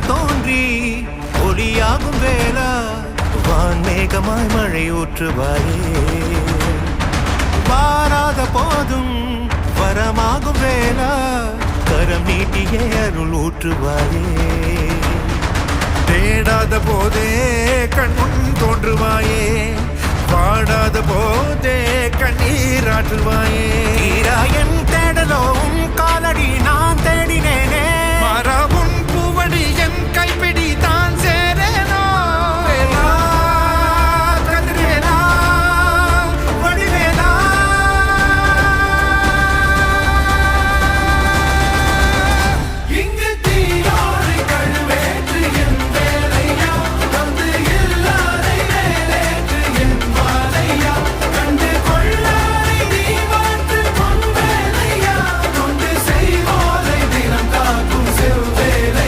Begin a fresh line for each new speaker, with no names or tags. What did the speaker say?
தோன்றி ஒளியாகும் வேளா வான்மேகமாய் மழை ஊற்றுவாயே வாராத போதும் வரமாகும் வேளா கரம் நீட்டியே அருள் ஊற்றுவாயே
தேடாத போதே கண்முன் தோன்றுவாயே பாடாத போதே கண்ணீராற்றுவாயே
என் தேடலும் காலடி நான் தேடினேனே
மாறாம